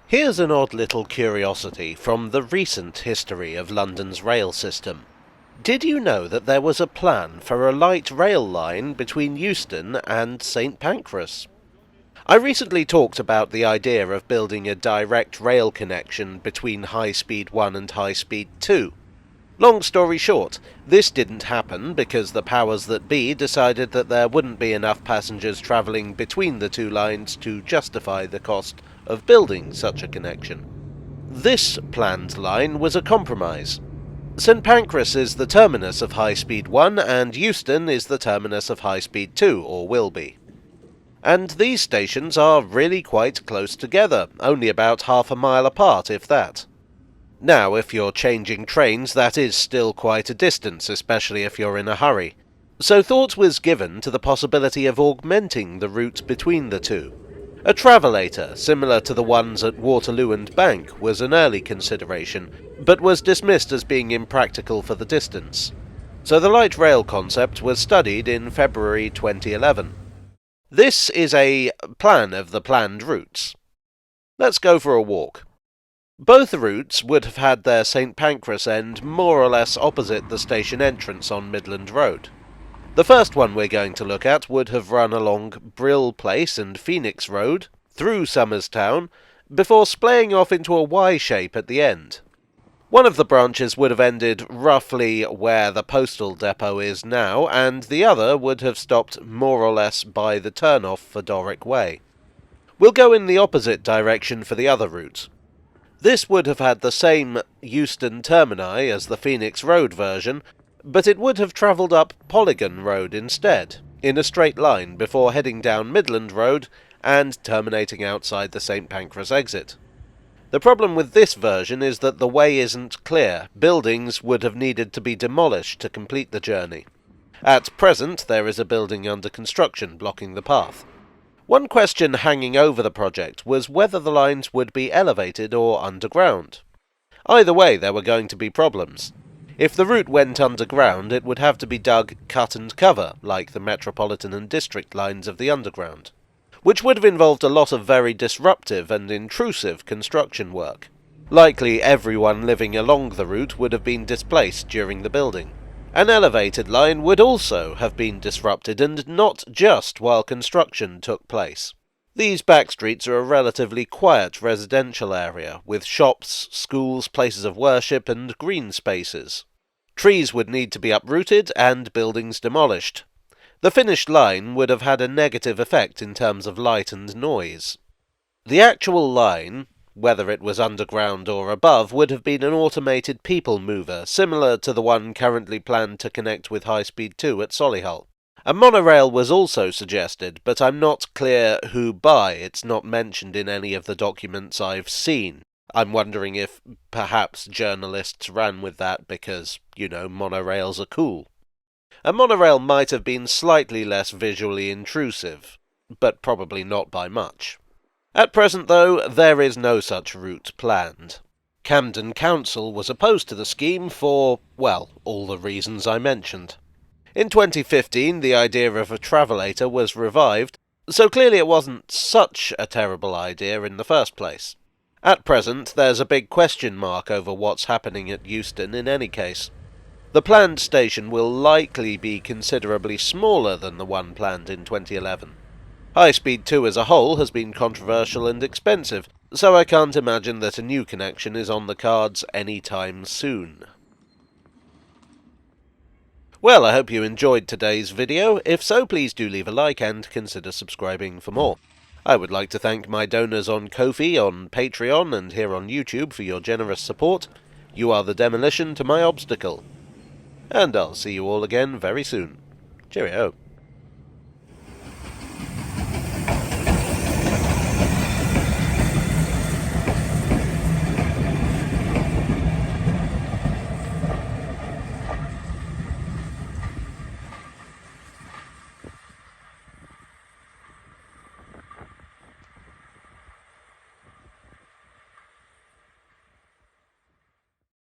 Here's an odd little curiosity from the recent history of London's rail system. Did you know that there was a plan for a light rail line between Euston and St Pancras? I recently talked about the idea of building a direct rail connection between High Speed 1 and High Speed 2. Long story short, this didn't happen because the powers that be decided that there wouldn't be enough passengers travelling between the two lines to justify the cost of building such a connection. This planned line was a compromise. St Pancras is the terminus of High Speed 1 and Euston is the terminus of High Speed 2, or will be. And these stations are really quite close together, only about half a mile apart if that. Now, if you're changing trains, that is still quite a distance, especially if you're in a hurry. So thought was given to the possibility of augmenting the route between the two. A travelator, similar to the ones at Waterloo and Bank, was an early consideration, but was dismissed as being impractical for the distance. So the light rail concept was studied in February 2011. This is a plan of the planned routes. Let's go for a walk. Both routes would have had their St Pancras end more or less opposite the station entrance on Midland Road. The first one we're going to look at would have run along Brill Place and Phoenix Road, through Somers Town, before splaying off into a Y shape at the end. One of the branches would have ended roughly where the postal depot is now, and the other would have stopped more or less by the turn-off for Doric Way. We'll go in the opposite direction for the other route. This would have had the same Euston termini as the Phoenix Road version, but it would have travelled up Polygon Road instead, in a straight line before heading down Midland Road and terminating outside the St Pancras exit. The problem with this version is that the way isn't clear. Buildings would have needed to be demolished to complete the journey. At present, there is a building under construction blocking the path. One question hanging over the project was whether the lines would be elevated or underground. Either way, there were going to be problems. If the route went underground, it would have to be dug cut and cover, like the Metropolitan and District lines of the Underground, which would have involved a lot of very disruptive and intrusive construction work. Likely everyone living along the route would have been displaced during the building. An elevated line would also have been disrupted, and not just while construction took place. These backstreets are a relatively quiet residential area, with shops, schools, places of worship, and green spaces. Trees would need to be uprooted and buildings demolished. The finished line would have had a negative effect in terms of light and noise. The actual line, whether it was underground or above, would have been an automated people mover, similar to the one currently planned to connect with High Speed 2 at Solihull. A monorail was also suggested, but I'm not clear who by. It's not mentioned in any of the documents I've seen. I'm wondering if perhaps journalists ran with that because, monorails are cool. A monorail might have been slightly less visually intrusive, but probably not by much. At present, though, there is no such route planned. Camden Council was opposed to the scheme for, well, all the reasons I mentioned. In 2015, the idea of a travelator was revived, so clearly it wasn't such a terrible idea in the first place. At present, there's a big question mark over what's happening at Euston in any case. The planned station will likely be considerably smaller than the one planned in 2011. High Speed 2 as a whole has been controversial and expensive, so I can't imagine that a new connection is on the cards any time soon. Well, I hope you enjoyed today's video. If so, please do leave a like and consider subscribing for more. I would like to thank my donors on Ko-fi, on Patreon, and here on YouTube for your generous support. You are the demolition to my obstacle. And I'll see you all again very soon. Cheerio.